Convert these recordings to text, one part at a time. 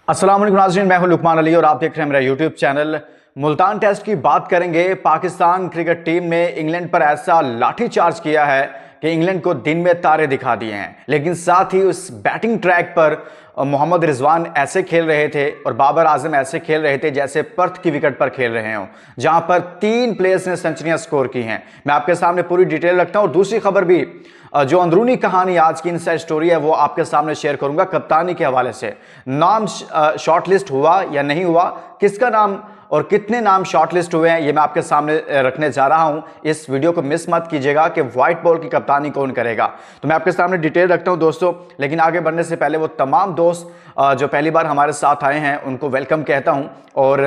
अस्सलाम वालेकुम नाज़रीन, मैं हूं लुकमान अली और आप देख रहे हैं मेरा यूट्यूब चैनल। मुल्तान टेस्ट की बात करेंगे। पाकिस्तान क्रिकेट टीम ने इंग्लैंड पर ऐसा लाठीचार्ज किया है कि इंग्लैंड को दिन में तारे दिखा दिए हैं, लेकिन साथ ही उस बैटिंग ट्रैक पर मोहम्मद रिजवान ऐसे खेल रहे थे और बाबर आजम ऐसे खेल रहे थे जैसे पर्थ की विकेट पर खेल रहे हों, जहां पर 3 प्लेयर्स ने सेंचुरियां स्कोर की हैं। मैं आपके सामने पूरी डिटेल रखता हूं और दूसरी खबर भी, जो अंदरूनी कहानी आज की इनसाइड स्टोरी है, वो आपके सामने शेयर करूंगा कप्तानी के हवाले से। नाम शॉर्टलिस्ट हुआ या नहीं हुआ, किसका नाम और कितने नाम शॉर्टलिस्ट हुए हैं, ये मैं आपके सामने रखने जा रहा हूं। इस वीडियो को मिस मत कीजिएगा कि व्हाइट बॉल की कप्तानी कौन करेगा। तो मैं आपके सामने डिटेल रखता हूं दोस्तों, लेकिन आगे बढ़ने से पहले वो तमाम दोस्त जो पहली बार हमारे साथ आए हैं उनको वेलकम कहता हूं और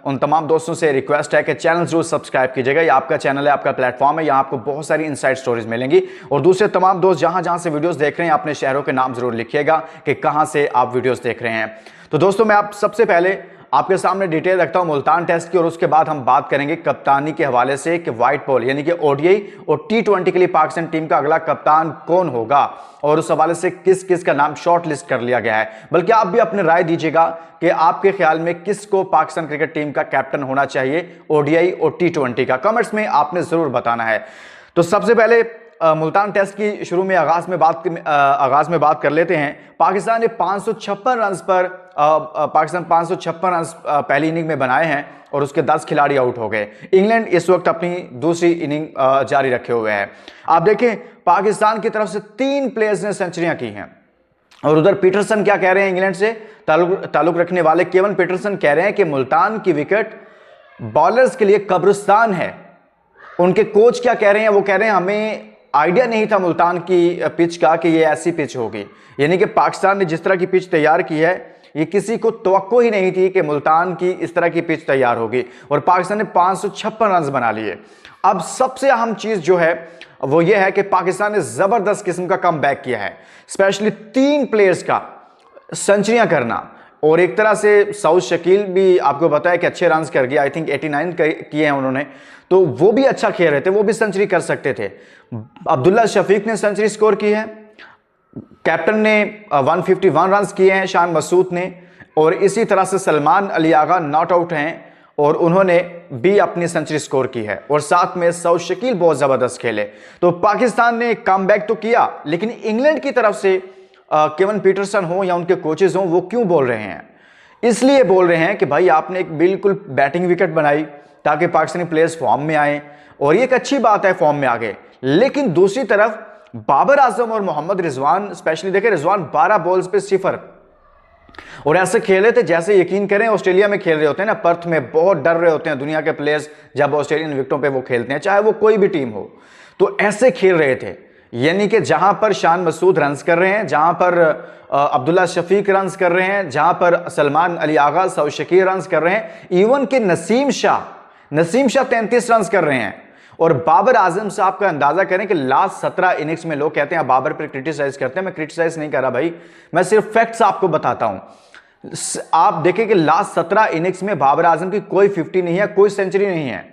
उन तमाम दोस्तों से रिक्वेस्ट है कि चैनल जरूर सब्सक्राइब कीजिएगा। ये आपका चैनल है, आपका प्लेटफॉर्म है, यहाँ आपको बहुत सारी इनसाइड स्टोरीज मिलेंगी। और दूसरे तमाम दोस्त जहां जहां से वीडियोस देख रहे हैं, अपने शहरों के नाम जरूर लिखिएगा कि कहां से आप वीडियोस देख रहे हैं। तो दोस्तों, मैं आप सबसे पहले आपके सामने डिटेल रखता हूं मुल्तान टेस्ट की और उसके बाद हम बात करेंगे कप्तानी के हवाले से कि व्हाइट बॉल यानी कि ओडीआई और टी20 के लिए पाकिस्तान टीम का अगला कप्तान कौन होगा और उस हवाले से किस किस का नाम शॉर्ट लिस्ट कर लिया गया है। बल्कि आप भी अपनी राय दीजिएगा कि आपके ख्याल में किसको पाकिस्तान क्रिकेट टीम का कैप्टन होना चाहिए, ओडीआई और टी20 का। कमेंट्स में आपने जरूर बताना है। तो सबसे पहले मुल्तान टेस्ट की शुरू में आगाज में बात कर लेते हैं। पाकिस्तान ने 556 रन पर पाकिस्तान 556 रन पहली इनिंग में बनाए हैं और उसके 10 खिलाड़ी आउट हो गए। इंग्लैंड इस वक्त अपनी दूसरी इनिंग जारी रखे हुए है। आप देखें, पाकिस्तान की तरफ से 3 प्लेयर्स ने सेंचुरियां की हैं और उधर पीटरसन क्या कह रहे हैं, इंग्लैंड से ताल्लुक रखने वाले केवन पीटरसन कह रहे हैं कि मुल्तान की विकेट बॉलर्स के लिए कब्रिस्तान है। उनके कोच क्या कह रहे हैं, वो कह रहे हैं हमें आइडिया नहीं था मुल्तान की पिच का कि ये ऐसी पिच होगी। यानी कि पाकिस्तान ने जिस तरह की पिच तैयार की है, ये किसी को तवक्को ही नहीं थी कि मुल्तान की इस तरह की पिच तैयार होगी और पाकिस्तान ने 556 रन बना लिए। अब सबसे अहम चीज जो है वो ये है कि पाकिस्तान ने जबरदस्त किस्म का कम बैक किया है, स्पेशली 3 प्लेयर्स का सेंचुरियां करना। और एक तरह से साउथ शकील भी आपको पता है कि अच्छे रन कर गया, आई थिंक 89 किए हैं उन्होंने, तो वो भी अच्छा खेल रहे थे, वो भी सेंचुरी कर सकते थे। अब्दुल्ला शफीक ने सेंचुरी स्कोर की है, कैप्टन ने 151 रन किए हैं, शान मसूद ने, और इसी तरह से सलमान अली आगा नॉट आउट हैं और उन्होंने भी अपनी सेंचुरी स्कोर की है। और साथ में साउथ शकील बहुत जबरदस्त खेले। तो पाकिस्तान ने कम बैक तो किया, लेकिन इंग्लैंड की तरफ से केवन पीटरसन हो या उनके कोचेज हो, वो क्यों बोल रहे हैं? इसलिए बोल रहे हैं कि भाई आपने एक बिल्कुल बैटिंग विकेट बनाई ताकि पाकिस्तानी प्लेयर्स फॉर्म में आए, और ये एक अच्छी बात है फॉर्म में आ गए। लेकिन दूसरी तरफ बाबर आजम और मोहम्मद रिजवान, स्पेशली देखें, रिजवान 12 बॉल्स पे 0 और ऐसे खेले थे जैसे, यकीन करें, ऑस्ट्रेलिया में खेल रहे होते हैं ना, पर्थ में बहुत डर रहे होते हैं दुनिया के प्लेयर्स जब ऑस्ट्रेलियन विकेटों पे वो खेलते हैं, चाहे वो कोई भी टीम हो। तो ऐसे खेल रहे थे, यानी कि जहां पर शान मसूद रन्स कर रहे हैं, जहां पर अब्दुल्ला शफीक रन्स कर रहे हैं, जहां पर सलमान अली आगा साउथ शकील रन्स कर रहे हैं, इवन के नसीम शाह 33 रन्स कर रहे हैं। और बाबर आजम साहब का अंदाजा करें कि लास्ट 17 इनिंग्स में, लोग कहते हैं बाबर पर क्रिटिसाइज करते हैं, मैं क्रिटिसाइज नहीं कर रहा भाई, मैं सिर्फ फैक्ट्स आपको बताता हूं। आप देखें कि लास्ट 17 इनिंग्स में बाबर आजम की कोई 50 नहीं है, कोई सेंचुरी नहीं है,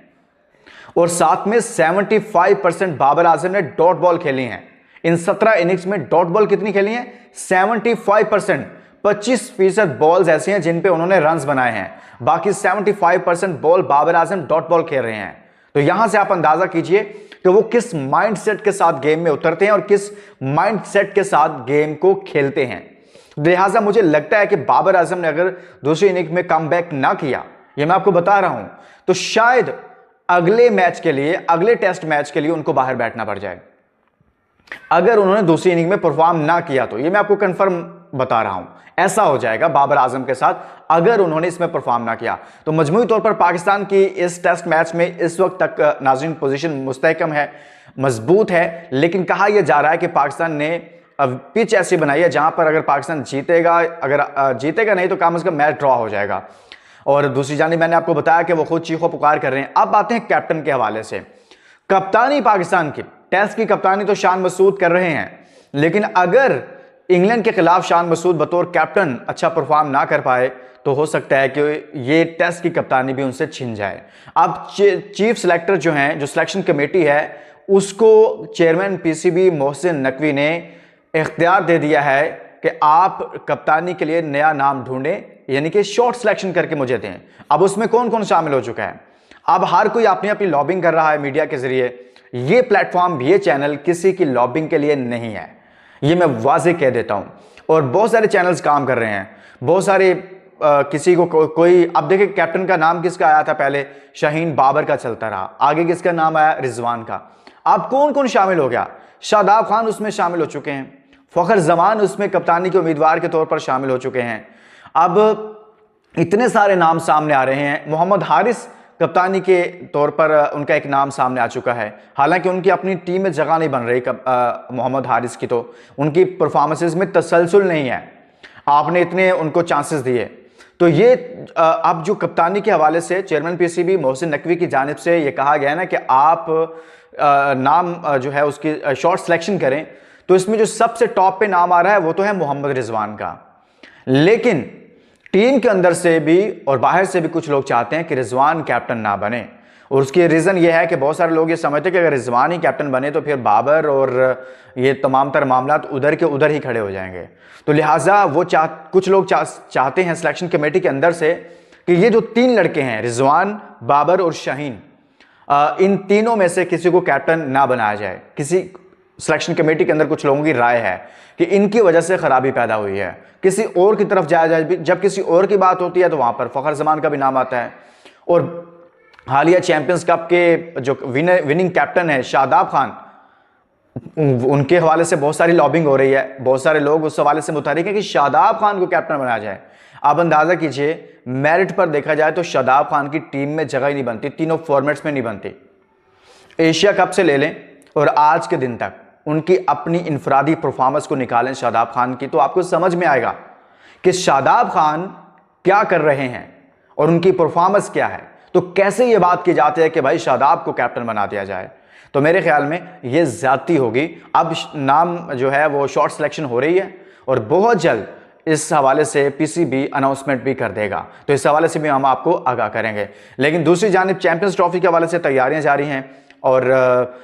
और साथ में 75% बाबर आजम ने डॉट बॉल खेली हैं। इन 17 इनिंग्स में डॉट बॉल कितनी खेली हैं? 75%। 25% बॉल्स ऐसी हैं जिन पे उन्होंने रन्स बनाए हैं, बाकी 75% ball Babar Azam dot ball खेल रहे हैं। तो यहां से आप अंदाजा कीजिए कि वो किस माइंडसेट के साथ गेम में उतरते हैं और किस माइंडसेट के साथ गेम को खेलते हैं। लिहाजा मुझे लगता है कि बाबर आजम ने अगर दूसरी इनिंग में कम बैक ना किया, ये मैं आपको बता रहा हूं, तो शायद अगले मैच के लिए, अगले टेस्ट मैच के लिए उनको बाहर बैठना पड़ जाए। अगर उन्होंने दूसरी इनिंग में परफॉर्म ना किया तो, ये मैं आपको कंफर्म बता रहा हूं, ऐसा हो जाएगा बाबर आजम के साथ अगर उन्होंने इसमें परफॉर्म ना किया। तो मजमूई तौर पर पाकिस्तान की इस टेस्ट मैच में इस वक्त तक नाज़रीन पोजीशन मुस्तहकम है, मजबूत है, लेकिन कहा यह जा रहा है कि पाकिस्तान ने पिच ऐसी बनाई है जहां पर अगर पाकिस्तान जीतेगा, अगर जीतेगा नहीं तो कम से कम मैच ड्रॉ हो जाएगा। और दूसरी जानिब मैंने आपको बताया कि वो खुद चीखो पुकार कर रहे हैं। अब आते हैं कैप्टन के हवाले से। कप्तानी पाकिस्तान की, टेस्ट की कप्तानी तो शान मसूद कर रहे हैं, लेकिन अगर इंग्लैंड के खिलाफ शान मसूद बतौर कैप्टन अच्छा परफॉर्म ना कर पाए तो हो सकता है कि ये टेस्ट की कप्तानी भी उनसे छिन जाए। अब चीफ सिलेक्टर जो हैं, जो सिलेक्शन कमेटी है, उसको चेयरमैन पीसीबी मोहसिन नकवी ने इख्तियार दे दिया है कि आप कप्तानी के लिए नया नाम ढूंढें यानी कि शॉर्ट सिलेक्शन करके मुझे दें। अब उसमें कौन कौन शामिल हो चुका है, अब हर कोई अपनी अपनी लॉबिंग कर रहा है मीडिया के जरिए। ये प्लेटफॉर्म, ये चैनल किसी की लॉबिंग के लिए नहीं है, ये मैं वाज़ेह कह देता हूं। और बहुत सारे चैनल्स काम कर रहे हैं, बहुत सारे किसी को कोई अब देखिए कैप्टन का नाम किसका आया था पहले, शाहीन बाबर का चलता रहा, आगे किसका नाम आया, रिजवान का। अब कौन कौन शामिल हो गया, शादाब खान उसमें शामिल हो चुके हैं, फखर जमान उसमें कप्तानी के उम्मीदवार के तौर पर शामिल हो चुके हैं। अब इतने सारे नाम सामने आ रहे हैं। मोहम्मद हारिस कप्तानी के तौर पर उनका एक नाम सामने आ चुका है, हालांकि उनकी अपनी टीम में जगह नहीं बन रही मोहम्मद हारिस की, तो उनकी परफॉर्मेंसेस में तसलसल नहीं है, आपने इतने उनको चांसेस दिए। तो ये अब जो कप्तानी के हवाले से चेयरमैन पीसीबी मोहसिन नकवी की जानिब से ये कहा गया है ना कि आप नाम जो है उसकी शॉर्ट सिलेक्शन करें, तो इसमें जो सबसे टॉप पे नाम आ रहा है वो तो है मोहम्मद रिजवान का। लेकिन टीम के अंदर से भी और बाहर से भी कुछ लोग चाहते हैं कि रिजवान कैप्टन ना बने, और उसकी रीज़न ये है कि बहुत सारे लोग ये समझते हैं कि अगर रिजवान ही कैप्टन बने तो फिर बाबर और ये तमाम तर मामला उधर के उधर ही खड़े हो जाएंगे। तो लिहाजा वो कुछ लोग चाहते हैं सिलेक्शन कमेटी के अंदर से कि ये जो 3 लड़के हैं, रिजवान, बाबर और शाहीन, इन तीनों में से किसी को कैप्टन ना बनाया जाए। किसी सिलेक्शन कमेटी के अंदर कुछ लोगों की राय है कि इनकी वजह से खराबी पैदा हुई है, किसी और की तरफ जाया जाए। जब किसी और की बात होती है तो वहां पर फखर जमान का भी नाम आता है। और हालिया चैंपियंस कप के जो विनिंग कैप्टन है शादाब खान, उनके हवाले से बहुत सारी लॉबिंग हो रही है, बहुत सारे लोग उस हवाले से मुतारिक है कि शादाब खान को कैप्टन बनाया जाए। आप अंदाजा कीजिए, मेरिट पर देखा जाए तो शादाब खान की टीम में जगह ही नहीं बनती, तीनों फॉर्मेट्स में नहीं बनती। एशिया कप से ले लें और आज के दिन तक उनकी अपनी इनफरादी परफॉर्मेंस को निकालें शादाब खान की, तो आपको समझ में आएगा कि शादाब खान क्या कर रहे हैं और उनकी परफॉर्मेंस क्या है। तो कैसे ये बात की जाती है कि भाई शादाब को कैप्टन बना दिया जाए, तो मेरे ख्याल में ये ज्यादती होगी। अब नाम जो है वो शॉर्ट सिलेक्शन हो रही है और बहुत जल्द इस हवाले से पीसीबी अनाउंसमेंट भी कर देगा, तो इस हवाले से भी हम आपको आगाह करेंगे। लेकिन दूसरी जानिब चैंपियंस ट्रॉफी के हवाले से तैयारियां जारी हैं और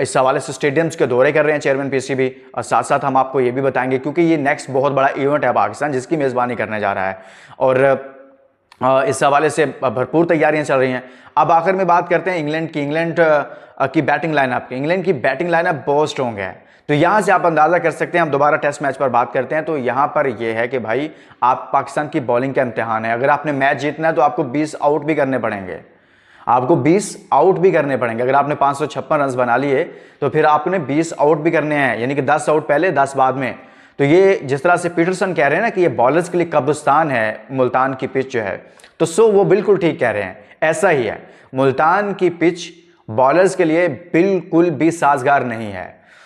इस हवाले से स्टेडियम्स के दौरे कर रहे हैं चेयरमैन पीसीबी, और साथ साथ हम आपको ये भी बताएंगे क्योंकि ये नेक्स्ट बहुत बड़ा इवेंट है पाकिस्तान जिसकी मेज़बानी करने जा रहा है, और इस हवाले से भरपूर तैयारियां चल रही हैं। अब आखिर में बात करते हैं इंग्लैंड की। इंग्लैंड की बैटिंग लाइनअप की। इंग्लैंड की बैटिंग लाइनअप बहुत स्ट्रॉन्ग है, तो यहां से आप अंदाजा कर सकते हैं। हम दोबारा टेस्ट मैच पर बात करते हैं तो यहां पर यह है कि भाई आप पाकिस्तान की बॉलिंग का इम्तिहान है। अगर आपने मैच जीतना है तो आपको 20 आउट भी करने पड़ेंगे, आपको 20 आउट भी करने पड़ेंगे। अगर आपने 556 रन बना लिए तो फिर आपने 20 आउट भी करने हैं, यानी कि 10 आउट पहले 10 बाद में। तो ये जिस तरह से पीटरसन कह रहे हैं ना कि ये बॉलर्स के लिए कब्रिस्तान है मुल्तान की पिच जो है, तो वो बिल्कुल ठीक कह रहे हैं, ऐसा ही है। मुल्तान की पिच बॉलर्स के लिए बिल्कुल भी साजगार नहीं है।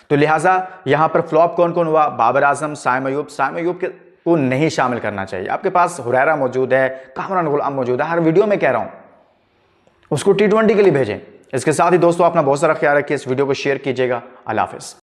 तो लिहाजा यहां पर फ्लॉप कौन कौन हुआ, बाबर आजम, साइम अयूब को नहीं शामिल करना चाहिए। आपके पास हुरैरा मौजूद है, कामरान गुलाम मौजूद है, हर वीडियो में कह रहा हूं उसको T20 के लिए भेजें। इसके साथ ही दोस्तों अपना बहुत सारा ख्याल रखिए, इस वीडियो को शेयर कीजिएगा। अल्लाह हाफिज़।